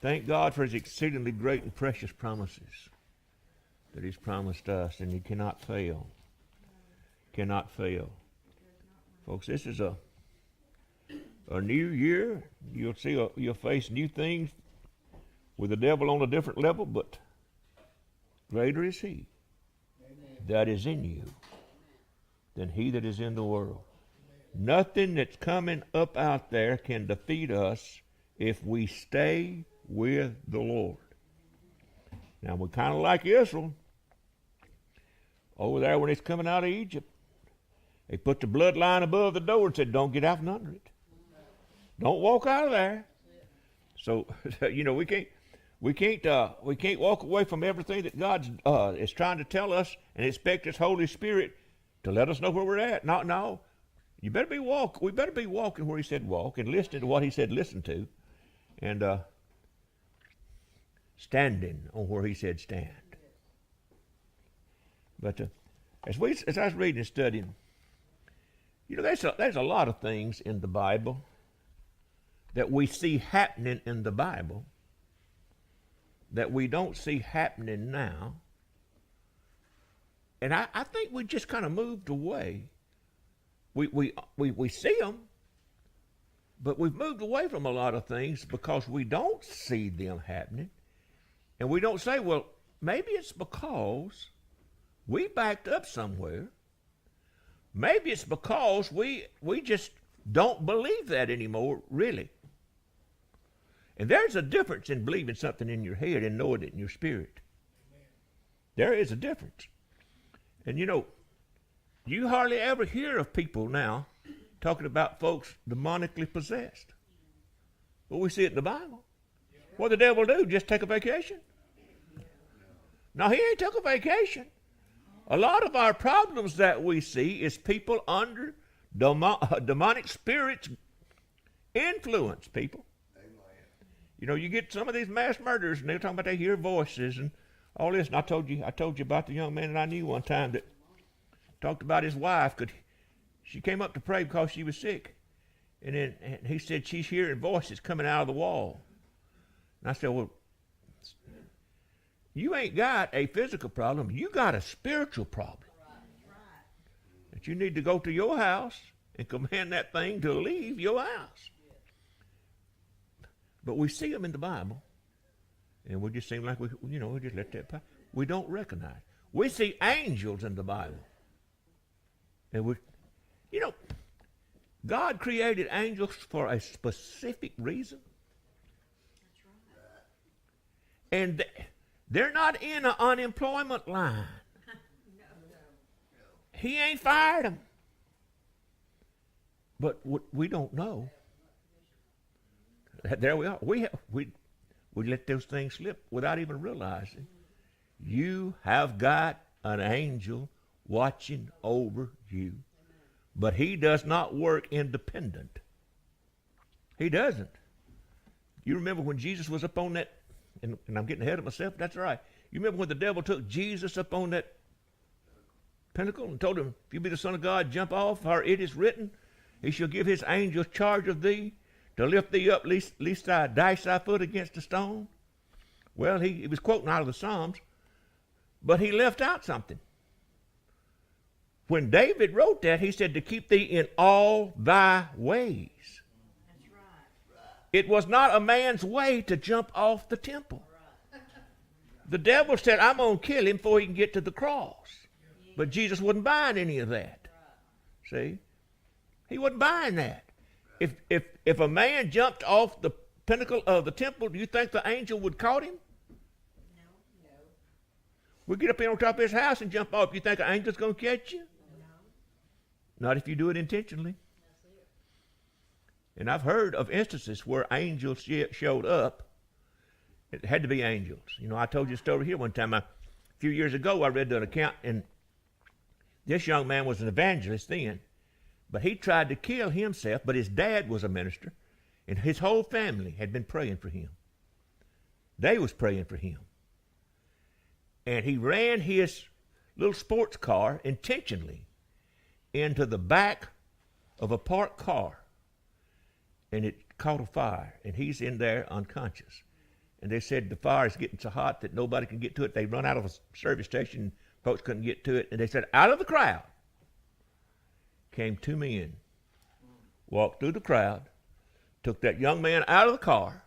Thank God for his exceedingly great and precious promises that he's promised us, and he cannot fail. Cannot fail. Folks, this is a new year. You'll face new things with the devil on a different level, but greater is he that is in you than he that is in the world. Nothing that's coming up out there can defeat us if we stay with the Lord. Now, we're kind of like Israel. Over there when he's coming out of Egypt, they put the bloodline above the door and said, don't get out from under it. Don't walk out of there. So, we can't walk away from everything that God is trying to tell us and expect his Holy Spirit to let us know where we're at. No. We better be walking where he said walk and listening to what he said listen to, and standing on where he said stand. But as I was reading and studying, there's a lot of things in the Bible that we see happening in the Bible that we don't see happening now. And I think we just kind of moved away. We see them, but we've moved away from a lot of things because we don't see them happening. And we don't say, well, maybe it's because we backed up somewhere. Maybe it's because we just don't believe that anymore, really. And there's a difference in believing something in your head and knowing it in your spirit. There is a difference. And you hardly ever hear of people now talking about folks demonically possessed. But we see it in the Bible. What the devil do? Just take a vacation? No, he ain't took a vacation. A lot of our problems that we see is people under demonic spirits influence, people. You get some of these mass murderers, and they're talking about they hear voices and all this. And I told you about the young man that I knew one time that talked about his wife. She came up to pray because she was sick. And he said she's hearing voices coming out of the wall. And I said, well, you ain't got a physical problem. You got a spiritual problem. That you need to go to your house and command that thing to leave your house. But we see them in the Bible, and we just seem like we just let that pass. We don't recognize. We see angels in the Bible. And God created angels for a specific reason. And they're not in an unemployment line. He ain't fired them. But we don't know. There we are. We let those things slip without even realizing. You have got an angel watching over you. But he does not work independent. He doesn't. You remember when Jesus was up on that, and I'm getting ahead of myself, that's right. You remember when the devil took Jesus up on that pinnacle and told him, if you be the Son of God, jump off, for it is written, he shall give his angels charge of thee, to lift thee up, lest thou dash thy foot against a stone? Well, he was quoting out of the Psalms, but he left out something. When David wrote that, he said to keep thee in all thy ways. That's right. It was not a man's way to jump off the temple. Right. The devil said, I'm going to kill him before he can get to the cross. But Jesus wasn't buying any of that. Right. See? He wasn't buying that. If a man jumped off the pinnacle of the temple, do you think the angel would caught him? No. We get up here on top of his house and jump off. You think an angel's going to catch you? No. Not if you do it intentionally. That's it. And I've heard of instances where angels showed up. It had to be angels. I told you a story here one time. A few years ago, I read an account, and this young man was an evangelist then. But he tried to kill himself, but his dad was a minister, and his whole family had been praying for him. They was praying for him. And he ran his little sports car intentionally into the back of a parked car, and it caught a fire, and he's in there unconscious. and they said the fire is getting so hot that nobody can get to it. They run out of a service station, folks couldn't get to it, and they said out of the crowd came two men, walked through the crowd, took that young man out of the car,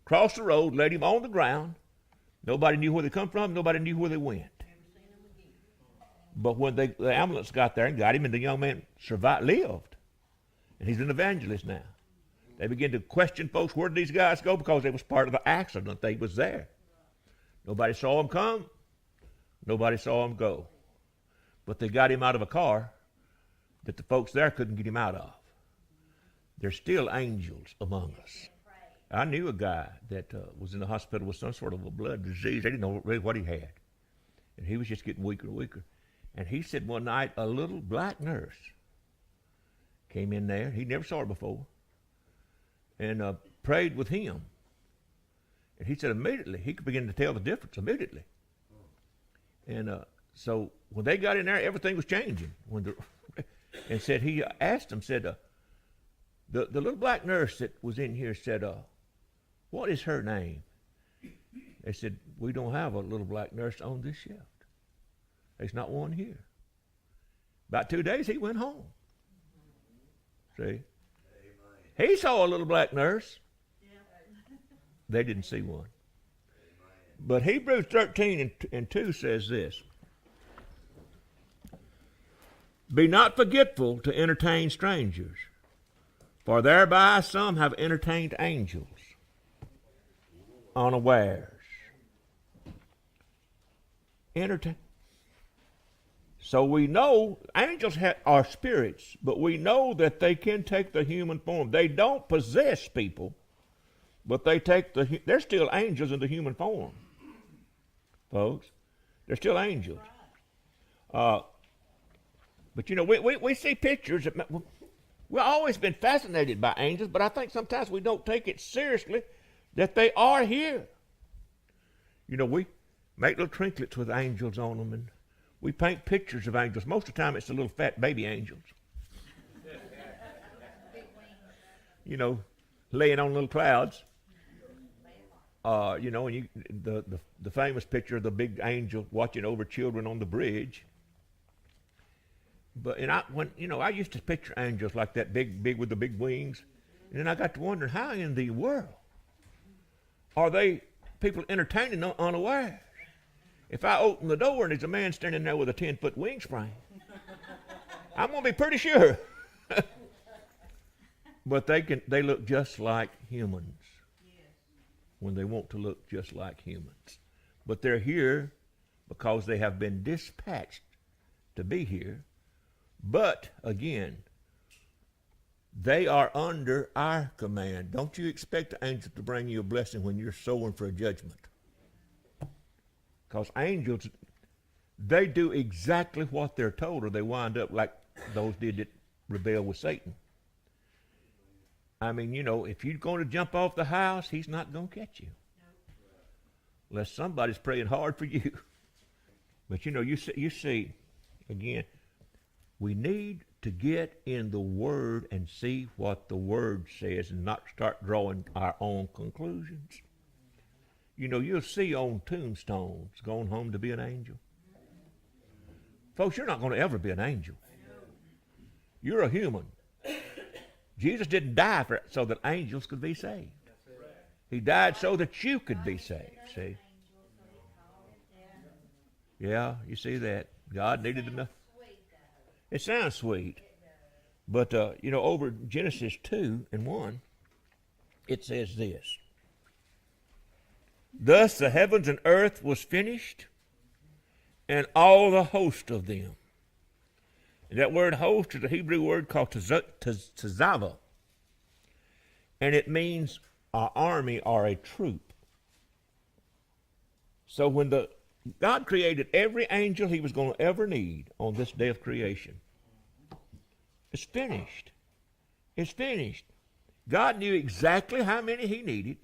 crossed the road, laid him on the ground. Nobody knew where they come from, nobody knew where they went. But when the ambulance got there and got him, and the young man lived, and he's an evangelist now. They began to question folks, where did these guys go? Because they was part of the accident. They was there. Nobody saw him come. Nobody saw him go. But they got him out of a car that the folks there couldn't get him out of. There's still angels among us. I knew a guy that was in the hospital with some sort of a blood disease. They didn't know really what he had. And he was just getting weaker and weaker. And he said one night a little black nurse came in there. He never saw her before. And prayed with him. And he said immediately, he could begin to tell the difference immediately. And so when they got in there, everything was changing. And said, he asked them, said, the little black nurse that was in here said, what is her name? They said, we don't have a little black nurse on this shift. There's not one here. About 2 days, he went home. See? Amen. He saw a little black nurse. Yeah. They didn't see one. Amen. But Hebrews 13 and 2 says this. Be not forgetful to entertain strangers, for thereby some have entertained angels unawares. So we know angels are spirits, but we know that they can take the human form. They don't possess people, but they take they're still angels in the human form, folks. They're still angels. But you know, we see pictures. We've always been fascinated by angels, but I think sometimes we don't take it seriously that they are here. You know, we make little trinklets with angels on them, and we paint pictures of angels. Most of the time, it's the little fat baby angels. You know, laying on little clouds. You know, and the famous picture of the big angel watching over children on the bridge. But I used to picture angels like that, big with the big wings, and then I got to wondering, how in the world are they people entertaining unaware? If I open the door and there's a man standing there with a 10-foot wingspan, I'm going to be pretty sure. But they look just like humans when they want to look just like humans. But they're here because they have been dispatched to be here. But, again, they are under our command. Don't you expect the angel to bring you a blessing when you're sowing for a judgment. Because angels, they do exactly what they're told, or they wind up like those did that rebel with Satan. I mean, you know, if you're going to jump off the house, he's not going to catch you. Unless somebody's praying hard for you. But, you know, you see, again, we need to get in the Word and see what the Word says and not start drawing our own conclusions. You know, you'll see on tombstones, going home to be an angel. Folks, you're not going to ever be an angel. You're a human. Jesus didn't die so that angels could be saved. He died so that you could be saved, see? Yeah, you see that. God needed enough. It sounds sweet. But, you know, over Genesis 2 and 1, it says this. Thus the heavens and earth was finished, and all the host of them. And that word host is a Hebrew word called tazava. And it means an army or a troop. So when God created every angel he was going to ever need on this day of creation. It's finished. It's finished. God knew exactly how many he needed,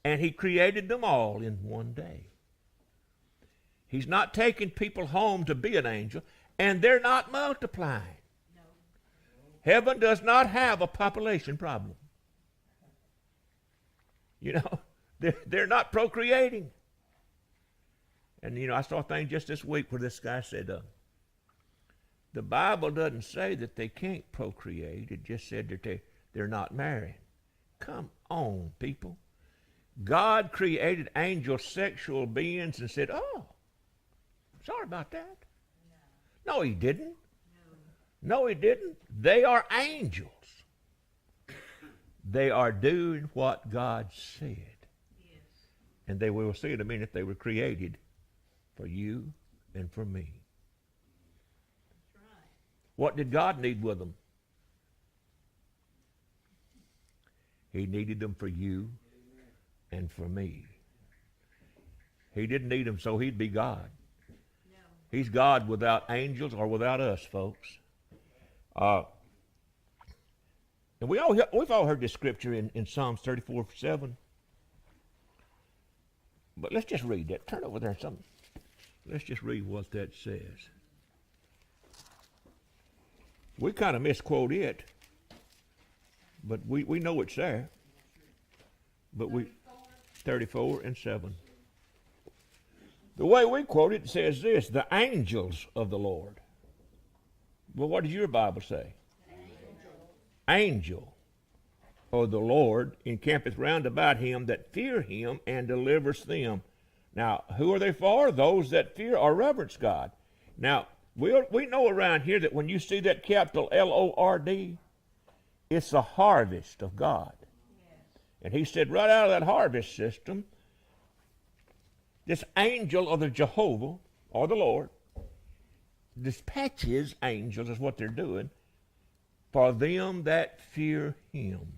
and he created them all in one day. He's not taking people home to be an angel, and they're not multiplying. No. Heaven does not have a population problem. You know, They're not procreating. And, I saw a thing just this week where this guy said, the Bible doesn't say that they can't procreate. It just said that they're not married. Come on, people. God created angel sexual beings and said, oh, sorry about that. No, he didn't. No, he didn't. They are angels. They are doing what God said. Yes. And they will see in a minute they were created for you and for me. That's right. What did God need with them? He needed them for you and for me. He didn't need them so he'd be God. No. He's God without angels or without us, folks. And we've all heard this scripture in Psalms 34:7. But let's just read that. Turn over there something. Let's just read what that says. We kind of misquote it, but we know it's there. But 34:7. The way we quote it says this: the angels of the Lord. Well, what does your Bible say? Angel of the Lord encampeth round about him that fear him and delivers them. Now, who are they for? Those that fear or reverence God. Now, we know around here that when you see that capital Lord, it's the harvest of God. Yes. And he said right out of that harvest system, this angel of the Jehovah, or the Lord, dispatches angels is what they're doing, for them that fear him.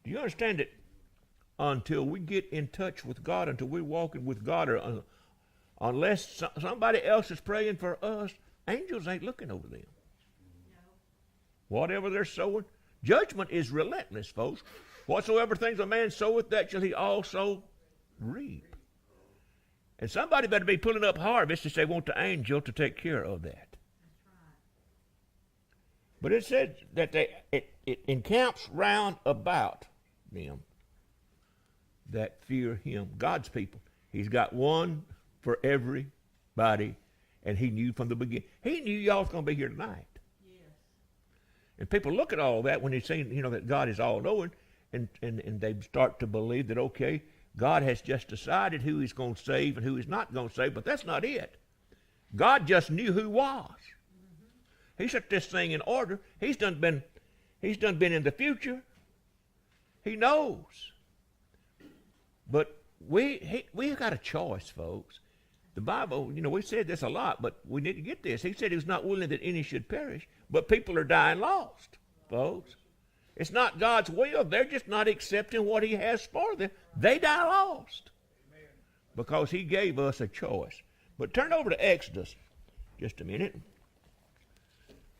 Do you understand that until we get in touch with God, until we're walking with God, or unless somebody else is praying for us, angels ain't looking over them. No. Whatever they're sowing, judgment is relentless, folks. Whatsoever things a man soweth, that shall he also reap. And somebody better be pulling up harvest if they want the angel to take care of that. But it said that it encamps round about them that fear him. God's people. He's got one for everybody, and he knew from the beginning. He knew y'all was going to be here tonight. Yes. And people look at all that when they say, that God is all-knowing, and they start to believe that, okay, God has just decided who he's going to save and who he's not going to save, but that's not it. God just knew who was. He set this thing in order. He's done been in the future. He knows. But we've got a choice, folks. The Bible, we said this a lot, but we need to get this. He said he was not willing that any should perish, but people are dying lost, folks. It's not God's will. They're just not accepting what he has for them. They die lost. Amen. Because he gave us a choice. But turn over to Exodus just a minute.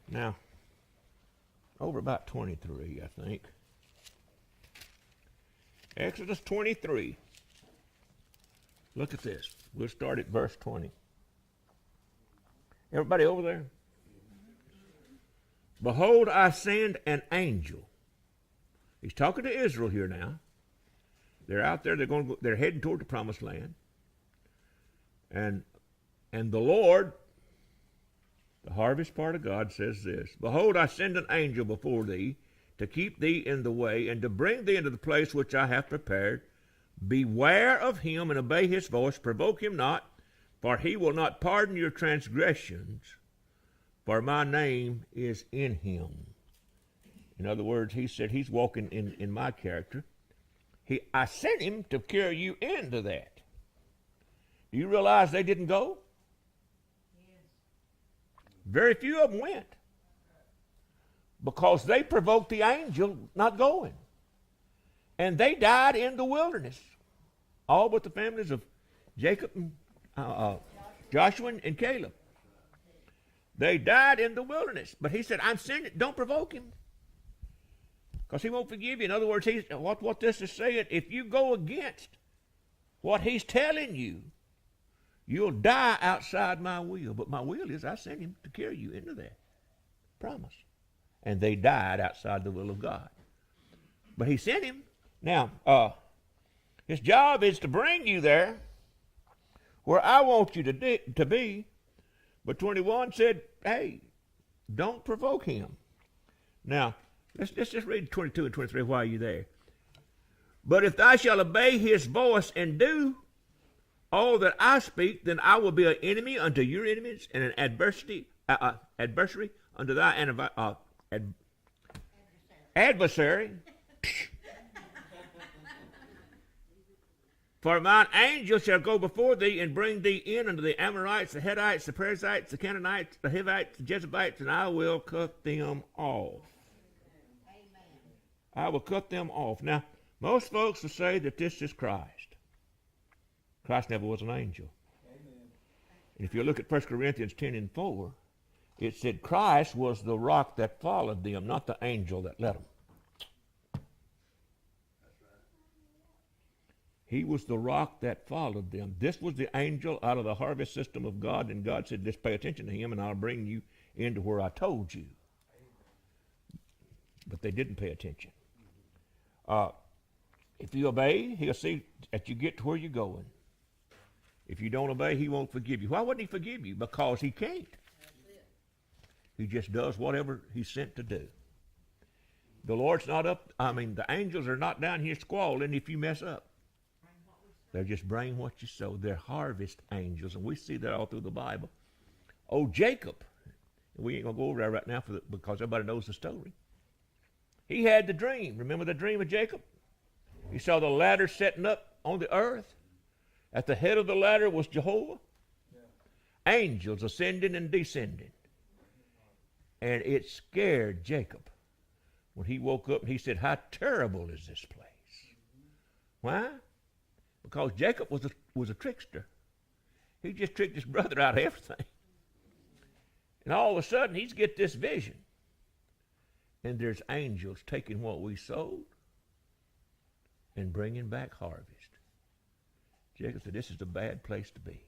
Now, over about 23, I think. Exodus 23. Look at this. We'll start at verse 20. Everybody over there? Behold, I send an angel. He's talking to Israel here now. They're out there. They're heading toward the promised land. And the Lord, the harvest part of God, says this: Behold, I send an angel before thee to keep thee in the way and to bring thee into the place which I have prepared. Beware of him and obey his voice. Provoke him not, for he will not pardon your transgressions, for my name is in him. In other words, he said he's walking in my character. I sent him to carry you into that. Do you realize they didn't go? Yes. Very few of them went. Because they provoked the angel not going. And they died in the wilderness. All but the families of Jacob and Joshua and Caleb. They died in the wilderness. But he said, I'm sending, don't provoke him. Because he won't forgive you. In other words, what this is saying, if you go against what he's telling you, you'll die outside my will. But my will is I sent him to carry you into that promise. And they died outside the will of God. But he sent him Now, his job is to bring you there where I want you to be. But 21 said, hey, don't provoke him. Now, let's just read 22 and 23 while you're there. But if thou shalt obey his voice and do all that I speak, then I will be an enemy unto your enemies and an adversary unto thy adversary. For mine angel shall go before thee and bring thee in unto the Amorites, the Hittites, the Perizzites, the Canaanites, the Hivites, the Jebusites, and I will cut them off. Amen. I will cut them off. Now, most folks will say that this is Christ. Christ never was an angel. Amen. And if you look at 1 Corinthians 10 and 4, it said Christ was the rock that followed them, not the angel that led them. He was the rock that followed them. This was the angel out of the harvest system of God, and God said, just pay attention to him, and I'll bring you into where I told you. But they didn't pay attention. If you obey, he'll see that you get to where you're going. If you don't obey, he won't forgive you. Why wouldn't he forgive you? Because he can't. He just does whatever he's sent to do. The Lord's not up, the angels are not down here squalling if you mess up. They're just bringing what you sow. They're harvest angels, and we see that all through the Bible. Oh, Jacob, we ain't going to go over there right now because everybody knows the story. He had the dream. Remember the dream of Jacob? He saw the ladder setting up on the earth. At the head of the ladder was Jehovah. Yeah. Angels ascending and descending. And it scared Jacob when he woke up and he said, how terrible is this place? Why? Because Jacob was a trickster. He just tricked his brother out of everything. And all of a sudden, he's get this vision. And there's angels taking what we sowed and bringing back harvest. Jacob said, this is a bad place to be.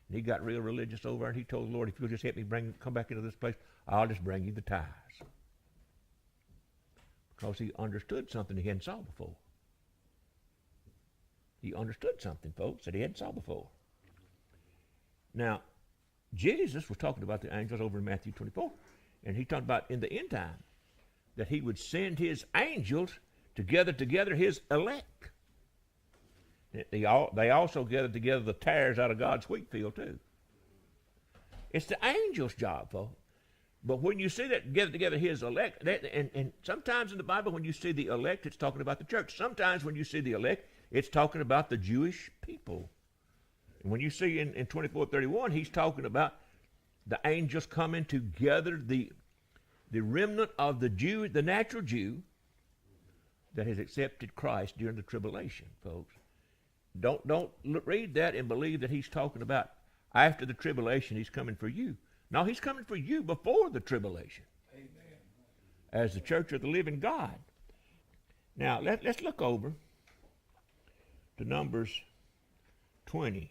And he got real religious over and he told the Lord, if you'll just help me come back into this place, I'll just bring you the tithes. Because he understood something he hadn't saw before. He understood something, folks, that he hadn't saw before. Now, Jesus was talking about the angels over in Matthew 24, and he talked about in the end time that he would send his angels to gather together his elect. They also gathered together the tares out of God's wheat field, too. It's the angel's job, folks. But when you see that gather together his elect, and sometimes in the Bible when you see the elect, it's talking about the church. Sometimes when you see the elect, it's talking about the Jewish people. And when you see in 24:31, he's talking about the angels coming to gather the remnant of the Jew, the natural Jew, that has accepted Christ during the tribulation, folks. Don't read that and believe that he's talking about after the tribulation he's coming for you. No, he's coming for you before the tribulation. Amen. As the church of the living God. Now, let's look over to Numbers 20.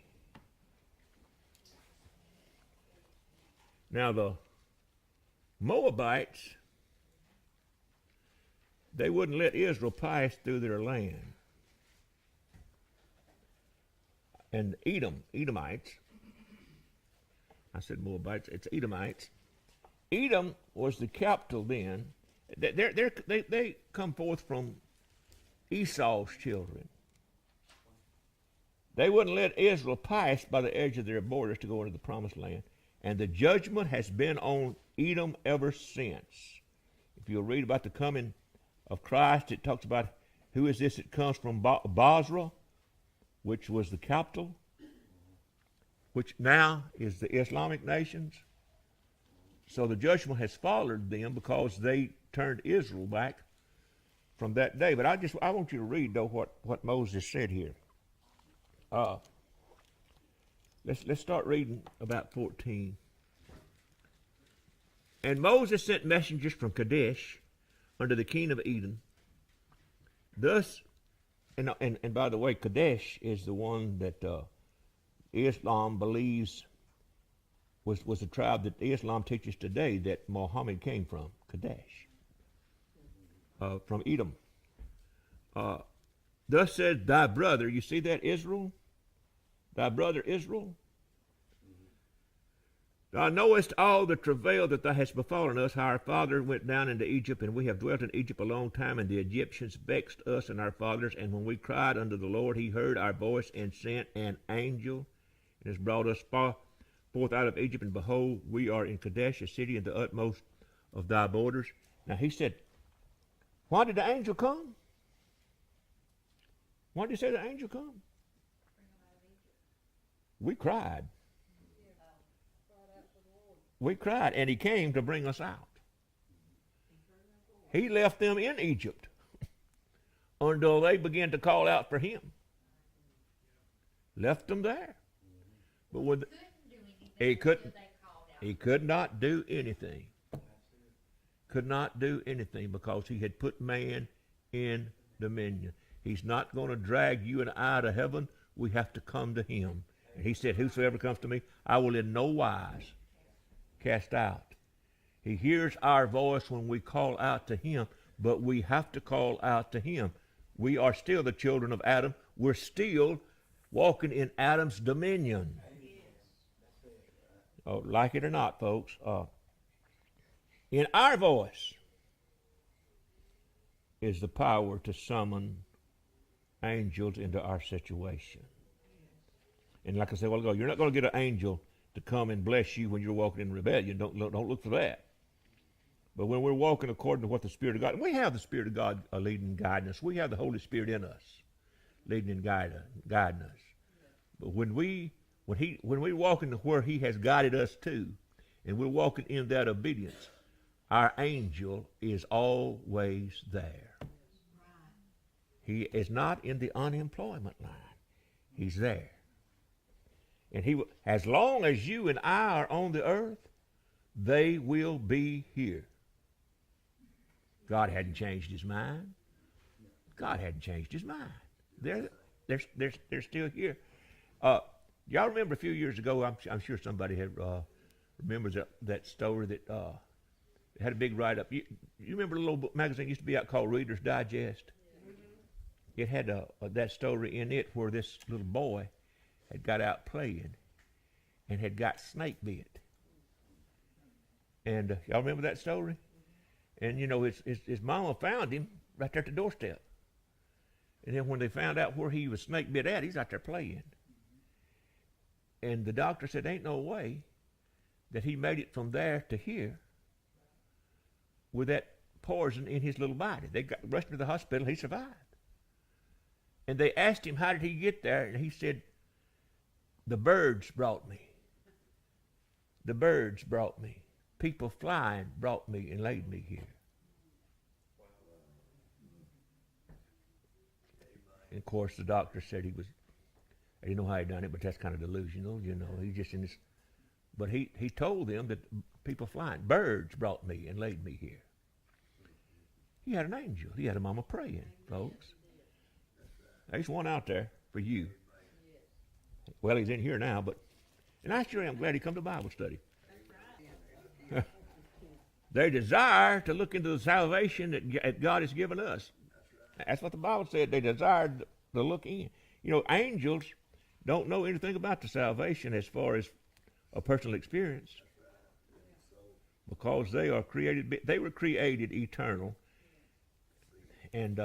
Now, the Moabites, they wouldn't let Israel pass through their land. And Edomites, I said Moabites, it's Edomites. Edom was the capital then. They come forth from Esau's children. They wouldn't let Israel pass by the edge of their borders to go into the promised land. And the judgment has been on Edom ever since. If you'll read about the coming of Christ, it talks about who is this that comes from Basra, which was the capital, which now is the Islamic nations. So the judgment has followed them because they turned Israel back from that day. But I want you to read, though, what Moses said here. Let's start reading about 14. And Moses sent messengers from Kadesh unto the king of Edom. Thus, and by the way, Kadesh is the one that Islam believes was the tribe that Islam teaches today that Muhammad came from, Kadesh, from Edom. Thus said thy brother, you see that, Israel? Thy brother Israel? Thou knowest all the travail that thou hast befallen us, how our father went down into Egypt, and we have dwelt in Egypt a long time, and the Egyptians vexed us and our fathers. And when we cried unto the Lord, he heard our voice and sent an angel, and has brought us forth out of Egypt. And behold, we are in Kadesh, a city in the utmost of thy borders. Now he said, why did the angel come? Why did he say the angel come? We cried. We cried, and he came to bring us out. He left them in Egypt until they began to call out for him. Left them there. But with he could not do anything. Could not do anything because he had put man in dominion. He's not going to drag you and I to heaven. We have to come to him. And he said, whosoever comes to me, I will in no wise cast out. He hears our voice when we call out to him, but we have to call out to him. We are still the children of Adam. We're still walking in Adam's dominion. Oh, like it or not, folks, in our voice is the power to summon angels into our situation. And like I said a while ago, you're not going to get an angel to come and bless you when you're walking in rebellion. Don't look for that. But when we're walking according to what the Spirit of God, and we have the Spirit of God leading and guiding us. We have the Holy Spirit in us, leading and guiding us. But when we walk into where he has guided us to, and we're walking in that obedience, our angel is always there. He is not in the unemployment line. He's there. And he, as long as you and I are on the earth, they will be here. God hadn't changed his mind. God hadn't changed his mind. They're still here. Y'all remember a few years ago, I'm sure somebody had remembers that story that had a big write-up. You remember a little book magazine used to be out called Reader's Digest? It had that story in it where this little boy had got out playing and had got snake bit. And y'all remember that story? And you know, his mama found him right there at the doorstep. And then when they found out where he was snake bit at, he's out there playing. And the doctor said, ain't no way that he made it from there to here with that poison in his little body. They rushed him to the hospital. He survived. And they asked him, how did he get there? And he said, the birds brought me. The birds brought me. People flying brought me and laid me here. And of course, the doctor said I didn't know how he done it, but that's kind of delusional, you know. He's just in this. But he told them that people flying, birds brought me and laid me here. He had an angel. He had a mama praying, folks. There's one out there for you. Well, he's in here now, and I sure am glad he come to Bible study. They desire to look into the salvation that God has given us. That's what the Bible said. They desired to look in. You know, angels don't know anything about the salvation as far as a personal experience, because they are created. They were created eternal, and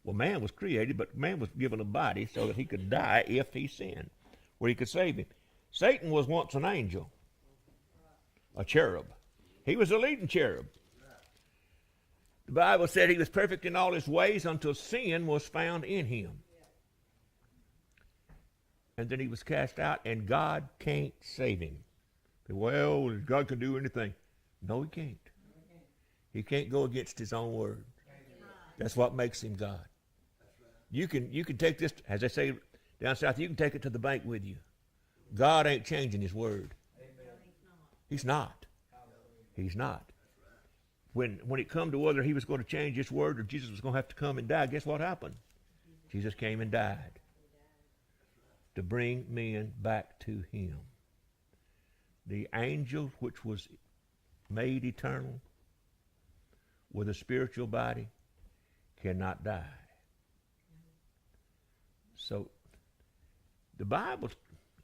man was created, but man was given a body so that he could die if he sinned, where he could save him. Satan was once an angel, a cherub. He was a leading cherub. The Bible said he was perfect in all his ways until sin was found in him. And then he was cast out, and God can't save him. Well, God can do anything. No, he can't. He can't go against his own word. That's what makes him God. You can take this, as they say down south, you can take it to the bank with you. God ain't changing his word. He's not. He's not. When it come to whether he was going to change his word or Jesus was going to have to come and die, guess what happened? Jesus came and died to bring men back to him. The angel which was made eternal with a spiritual body cannot die. So the Bible,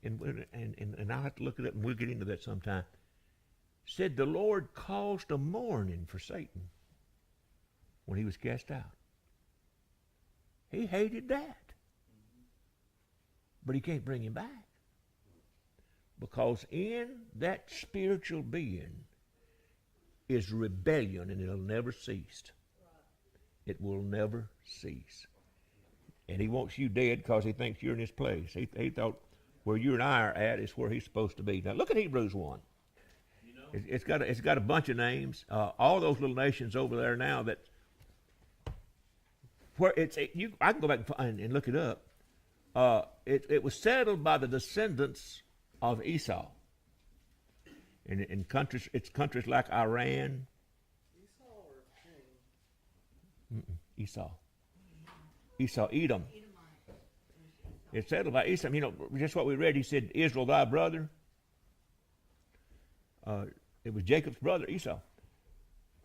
and I'll have to look it up, and we'll get into that sometime, said the Lord caused a mourning for Satan when he was cast out. He hated that. But he can't bring him back. Because in that spiritual being is rebellion, and it'll never cease. It will never cease. And he wants you dead because he thinks you're in his place. He thought where you and I are at is where he's supposed to be. Now look at Hebrews 1. It's got a bunch of names. All those little nations over there now that where I can go back and look it up. It was settled by the descendants of Esau. In countries, it's countries like Iran. Esau, Edom. It's settled by Esau. You know, just what we read. He said, "Israel, thy brother." It was Jacob's brother, Esau.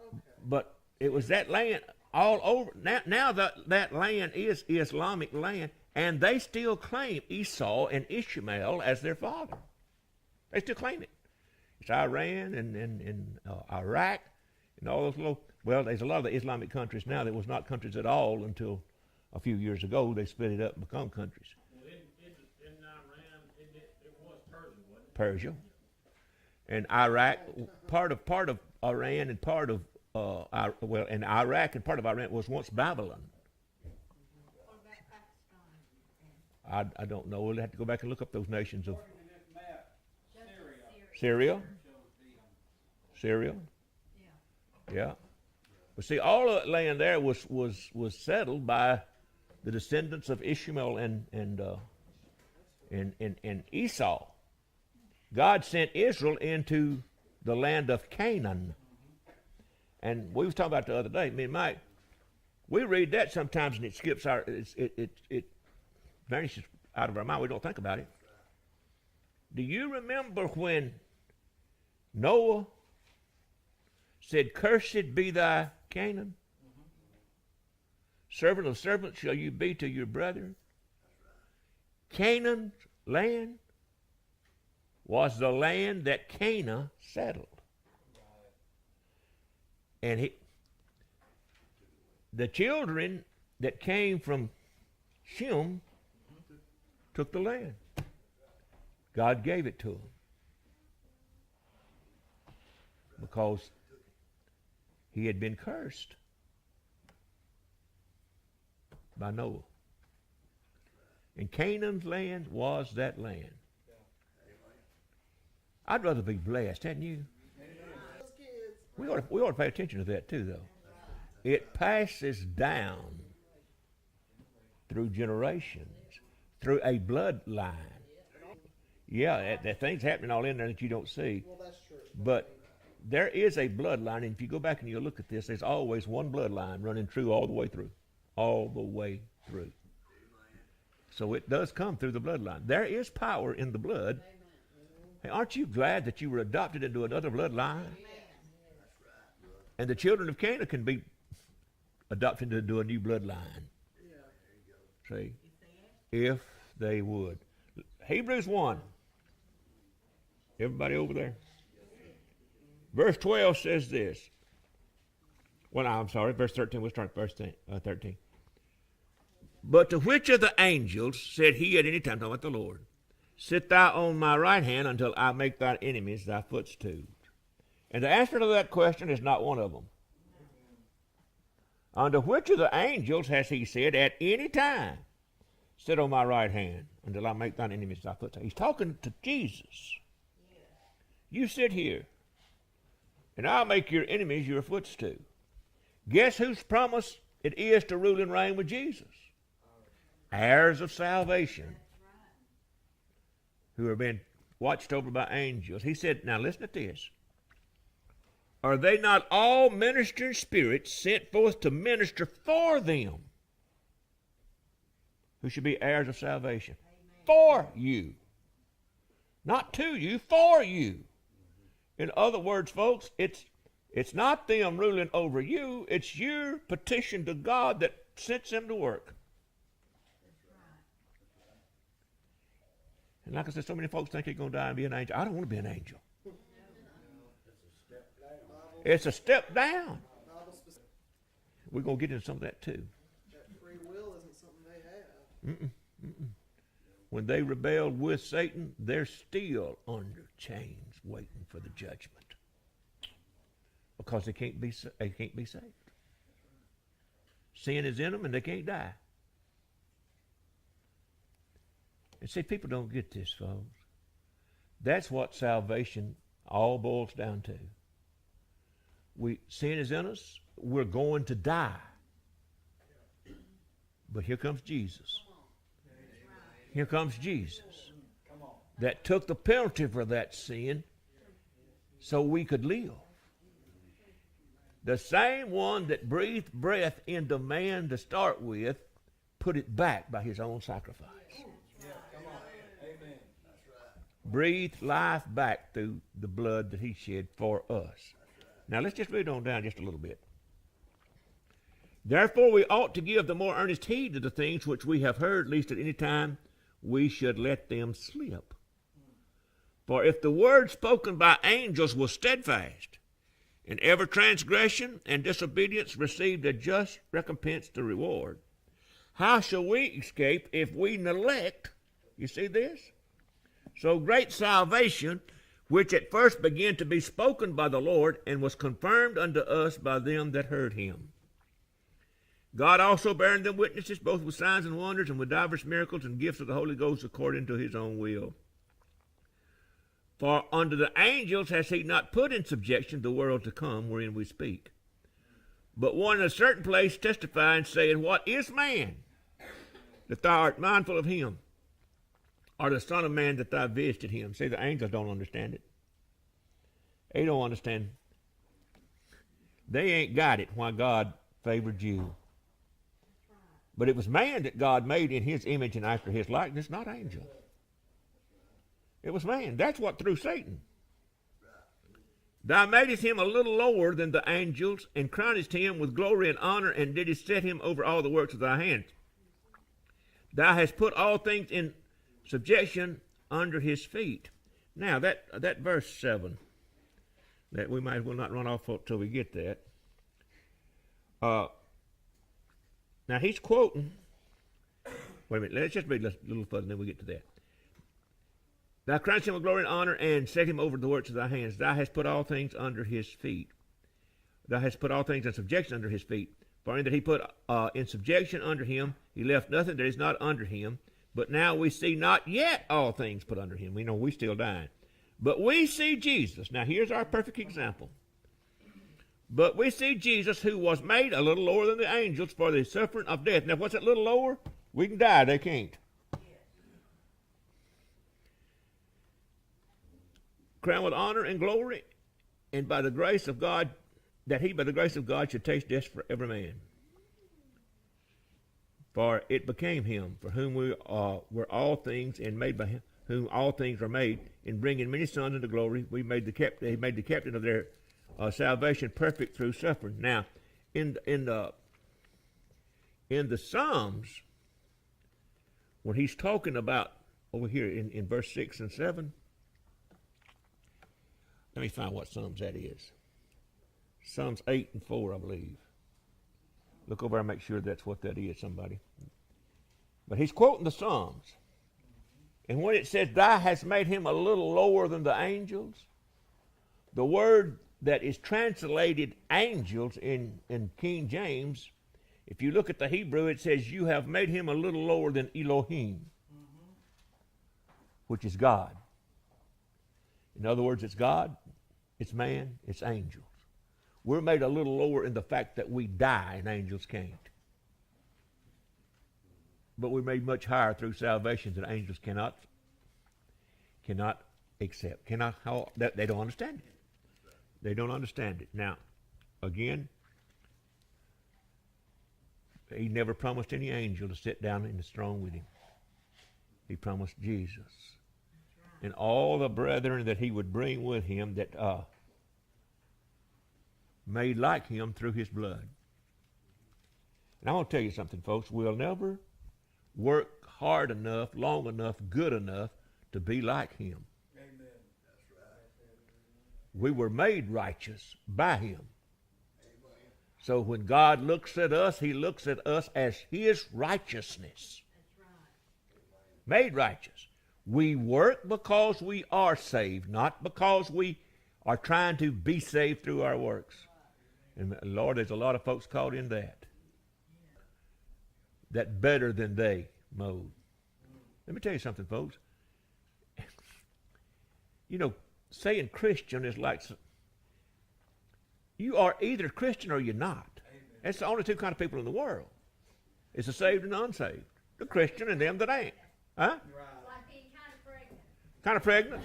Okay. But it was that land all over. Now that land is Islamic land, and they still claim Esau and Ishmael as their father. They still claim it. It's Iran and Iraq and all those little. Well, there's a lot of the Islamic countries now that was not countries at all until a few years ago. They split it up and become countries. Well, in Iran, it was Persia, wasn't it? Persia. And Iraq, part of Iran and part of and Iraq and part of Iran was once Babylon. What about Pakistan? I don't know. We'll have to go back and look up those nations of Syria. Syria. Yeah. Yeah. But see, all of that land there was settled by the descendants of Ishmael and Esau. God sent Israel into the land of Canaan. And we was talking about the other day, me and Mike, we read that sometimes and it skips it vanishes out of our mind. We don't think about it. Do you remember when Noah said, "Cursed be thy Canaan? Servant of servants shall you be to your brethren." Canaan's land was the land that Canaan settled. And the children that came from Shem took the land. God gave it to them because he had been cursed by Noah. And Canaan's land was that land. I'd rather be blessed, hadn't you? We ought to pay attention to that too, though. It passes down through generations, through a bloodline. Yeah, that thing's happening all in there that you don't see. Well, that's true. But there is a bloodline, and if you go back and you look at this, there's always one bloodline running true all the way through. All the way through. So it does come through the bloodline. There is power in the blood. Hey, aren't you glad that you were adopted into another bloodline? And the children of Canaan can be adopted into a new bloodline. See? If they would. Hebrews 1. Everybody over there? Verse 12 says this. Well, I'm sorry, verse 13. We'll start verse 13. But to which of the angels said he at any time, talking about the Lord, "Sit thou on my right hand until I make thine enemies thy footstool"? And the answer to that question is not one of them. Unto which of the angels has he said at any time, "Sit on my right hand until I make thine enemies thy footstool"? He's talking to Jesus. You sit here, and I'll make your enemies your footstool. Guess whose promise it is to rule and reign with Jesus? Heirs of salvation, who are being watched over by angels. He said, now listen to this. Are they not all ministering spirits sent forth to minister for them, who should be heirs of salvation? Amen. For you. Not to you, for you. In other words, folks, it's not them ruling over you. It's your petition to God that sets them to work. And like I said, so many folks think they're going to die and be an angel. I don't want to be an angel. It's a step down. We're going to get into some of that too. That free will isn't something they have. When they rebelled with Satan, they're still under chains waiting for the judgment. Because they can't be saved. Sin is in them and they can't die. And see, people don't get this, folks. That's what salvation all boils down to. Sin is in us. We're going to die. But here comes Jesus. Here comes Jesus. That took the penalty for that sin so we could live. The same one that breathed breath into man to start with put it back by his own sacrifice. Breathed life back through the blood that he shed for us. Now let's just read on down just a little bit. Therefore we ought to give the more earnest heed to the things which we have heard, lest at any time we should let them slip. For if the word spoken by angels was steadfast, and every transgression and disobedience received a just recompense to reward, how shall we escape if we neglect, you see this? So great salvation, which at first began to be spoken by the Lord, and was confirmed unto us by them that heard him. God also bearing them witnesses, both with signs and wonders, and with divers miracles and gifts of the Holy Ghost according to his own will. For unto the angels has he not put in subjection the world to come, wherein we speak. But one in a certain place testifying, saying, What is man, that thou art mindful of him? Or the Son of Man, that thou visited him? See, the angels don't understand it. They don't understand. They ain't got it why God favored you. But it was man that God made in his image and after his likeness, not angel. It was man. That's what threw Satan. Thou madest him a little lower than the angels, and crownest him with glory and honor, and didst set him over all the works of thy hands. Thou hast put all things in subjection under his feet. Now, that verse 7, that we might as well not run off till we get that. Now, he's quoting, wait a minute, let's just read a little further, and then we get to that. Thou crownest him with glory and honor, and set him over the works of thy hands. Thou hast put all things under his feet. Thou hast put all things in subjection under his feet. For in that he put in subjection under him, he left nothing that is not under him. But now we see not yet all things put under him. We know we still dying. But we see Jesus. Now here's our perfect example. But we see Jesus, who was made a little lower than the angels for the suffering of death. Now what's that little lower? We can die, they can't. Crowned with honor and glory, and by the grace of God, that he by the grace of God should taste death for every man. For it became him, for whom we were all things, and made by him, whom all things are made, in bringing many sons into glory. He made the captain of their salvation perfect through suffering. Now, in the Psalms, when he's talking about over here in verse 6 and 7, let me find what Psalms that is. Psalms 8 and 4, I believe. Look over and make sure that's what that is, somebody. But he's quoting the Psalms. And when it says, Thou hast made him a little lower than the angels, the word that is translated angels in King James, if you look at the Hebrew, it says, You have made him a little lower than Elohim, which is God. In other words, it's God, it's man, it's angels. We're made a little lower in the fact that we die and angels can't. But we're made much higher through salvation that angels cannot accept. They don't understand it. They don't understand it. Now, again, he never promised any angel to sit down in the throne with him. He promised Jesus. And all the brethren that he would bring with him that made like him through his blood. And I want to tell you something, folks. We'll never work hard enough, long enough, good enough to be like him. Amen. We were made righteous by him. So when God looks at us, he looks at us as his righteousness. That's right. Made righteous. We work because we are saved, not because we are trying to be saved through our works. And Lord, there's a lot of folks caught in that. That better than they mode. Let me tell you something, folks. You know, saying Christian is like, you are either Christian or you're not. That's the only two kind of people in the world. It's the saved and the unsaved. The Christian and them that ain't. Huh? It's like being kind of pregnant. Kind of pregnant.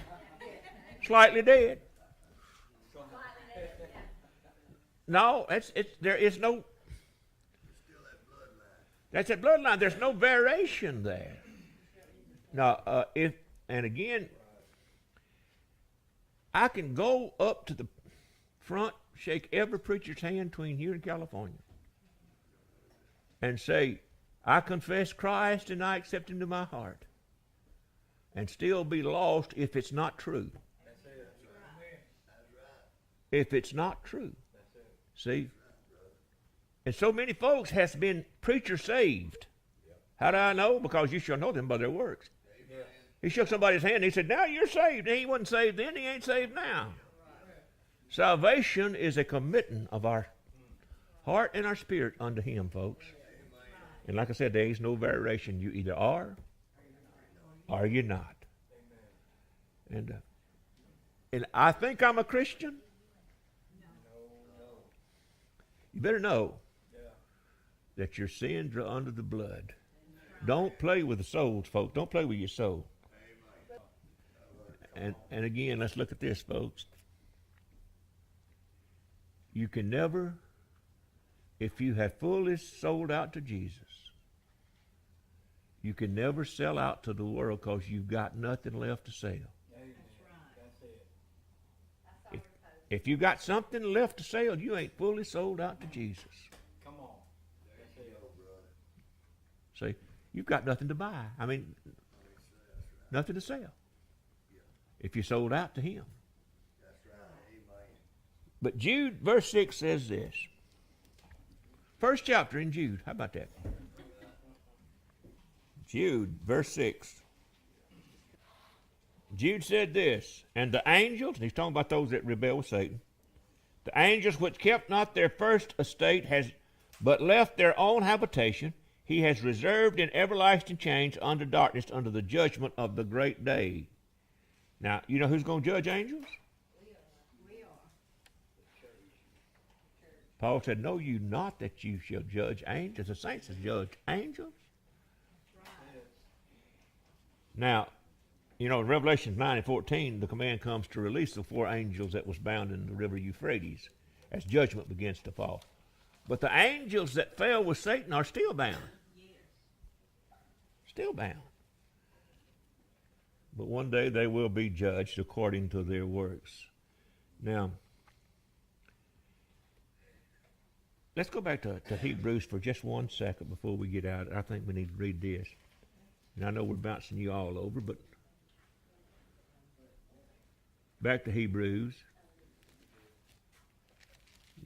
Slightly dead. Slightly dead, yeah. No, there is no. That's that bloodline. There's no variation there. Now, and again, I can go up to the front, shake every preacher's hand between here and California, and say, I confess Christ and I accept him to my heart, and still be lost if it's not true. That's it. If it's not true. See? And so many folks has been preacher saved. How do I know? Because you shall know them by their works. Yes. He shook somebody's hand and he said, now you're saved. And he wasn't saved then, he ain't saved now. Salvation is a committing of our heart and our spirit unto him, folks. And like I said, there is no variation. You either are or you're not. And I think I'm a Christian. You better know that your sins are under the blood. Don't play with the souls, folks. Don't play with your soul. And again, let's look at this, folks. You can never, if you have fully sold out to Jesus, you can never sell out to the world because you've got nothing left to sell. That's it. If you got something left to sell, you ain't fully sold out to Jesus. Come on. That's it. See, you've got nothing to buy. I mean, nothing to sell. If you sold out to him. But Jude, verse 6 says this. First chapter in Jude. How about that? Jude, verse 6. Jude said this, and the angels, and he's talking about those that rebel with Satan, the angels which kept not their first estate, but left their own habitation, he has reserved in everlasting chains under darkness, under the judgment of the great day. Now, you know who's going to judge angels? We are. Paul said, know you not that you shall judge angels. The saints have judged angels. Now, you know, in Revelation 9:14, the command comes to release the 4 angels that was bound in the river Euphrates as judgment begins to fall. But the angels that fell with Satan are still bound. Yes. Still bound. But one day they will be judged according to their works. Now, let's go back to Hebrews for just 1 second before we get out. I think we need to read this. And I know we're bouncing you all over, but back to Hebrews.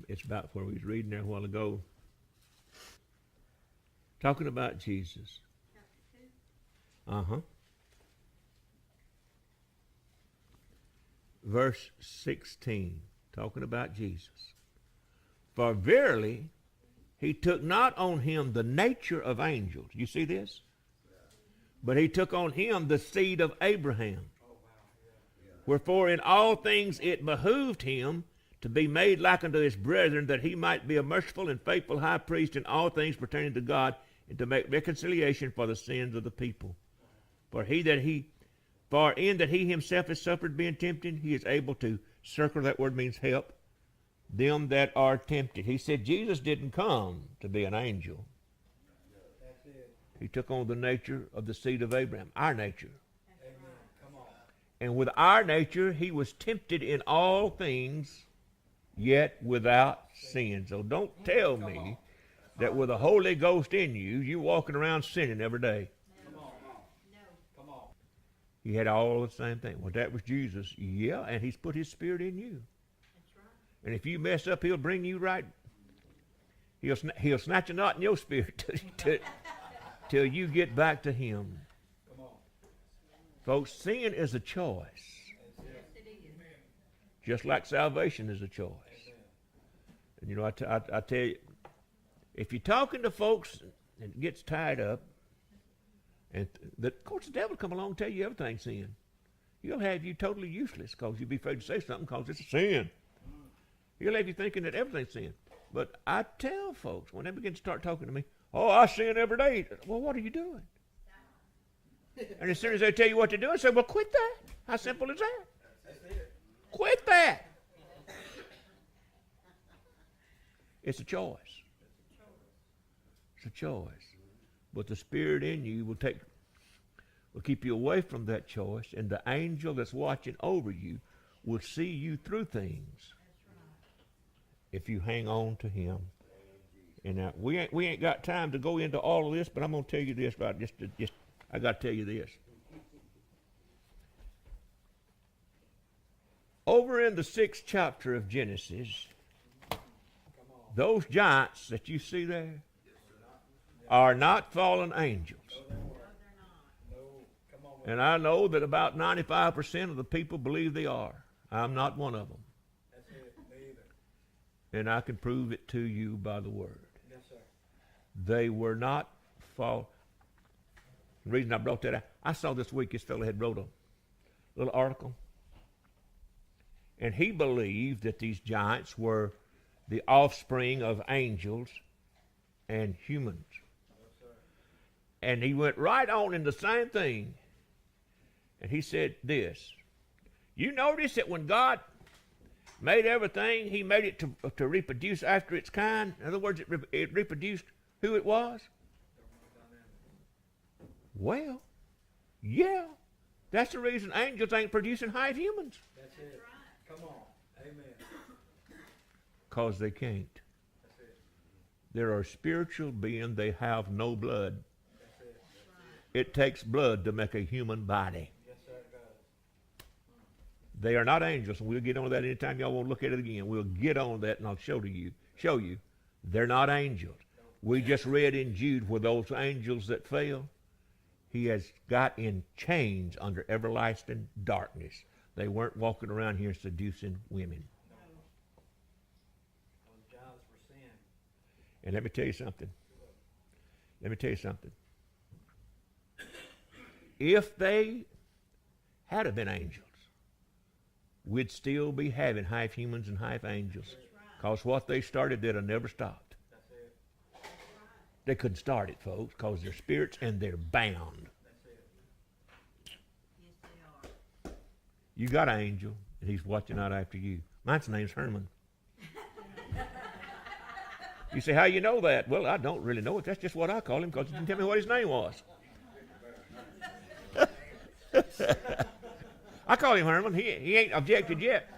It's about where we was reading there a while ago. Talking about Jesus. Verse 16. Talking about Jesus. For verily, he took not on him the nature of angels. You see this? But he took on him the seed of Abraham. Wherefore in all things it behooved him to be made like unto his brethren, that he might be a merciful and faithful high priest in all things pertaining to God, and to make reconciliation for the sins of the people. For in that he himself has suffered being tempted, he is able to, circle, that word means help, them that are tempted. He said Jesus didn't come to be an angel. That's it. He took on the nature of the seed of Abraham, our nature. Amen. Come on. And with our nature, he was tempted in all things, yet without sin. So don't tell me that with the Holy Ghost in you, you're walking around sinning every day. Come on. No. Come on. He had all the same thing. Well, that was Jesus. Yeah, and he's put his spirit in you. That's right. And if you mess up, he'll bring you right. He'll snatch a knot in your spirit till you get back to him. Come on. Folks, sin is a choice. Yes, it is. Just like salvation is a choice. And you know, I tell you, if you're talking to folks and it gets tied up, and of course the devil will come along and tell you everything's sin. He'll have you totally useless because you'll be afraid to say something because it's a sin. He'll have you thinking that everything's sin. But I tell folks, when they begin to start talking to me, oh, I sin every day. Well, what are you doing? And as soon as they tell you what to do, I say, well, quit that. How simple is that? Quit that. It's a choice. It's a choice. But the spirit in you will keep you away from that choice, and the angel that's watching over you will see you through things if you hang on to him. And now we ain't got time to go into all of this, but I'm going to tell you this right. I got to tell you this. Over in the 6th chapter of Genesis, those giants that you see there are not fallen angels. And I know that about 95% of the people believe they are. I'm not one of them. That's it. Me either. And I can prove it to you by the word. Yes, sir. They were not fallen. The reason I brought that out, I saw this week this fellow had wrote a little article. And he believed that these giants were the offspring of angels and humans. And he went right on in the same thing. And he said this. You notice that when God made everything, he made it to reproduce after its kind. In other words, it reproduced who it was. Well, yeah. That's the reason angels ain't producing half humans. That's it. Come on. Amen. Because they can't. That's it. There are spiritual beings, they have no blood. That's it. It takes blood to make a human body. Yes, sir, it does. They are not angels, and we'll get on that anytime y'all want to look at it again. We'll get on that, and I'll show you. They're not angels. We just read in Jude where those angels that fell, he has got in chains under everlasting darkness. They weren't walking around here seducing women. Those giants were sin. And let me tell you something. If they had have been angels, we'd still be having half humans and half angels. Because what they started, they'd have never stopped. That's it. They couldn't start it, folks, because they're spirits and they're bound. That's it. Yes, they are. You got an angel, and he's watching out after you. Mine's name's Herman. You say, how you know that? Well, I don't really know it. That's just what I call him because he didn't tell me what his name was. I call him Herman. He ain't objected yet.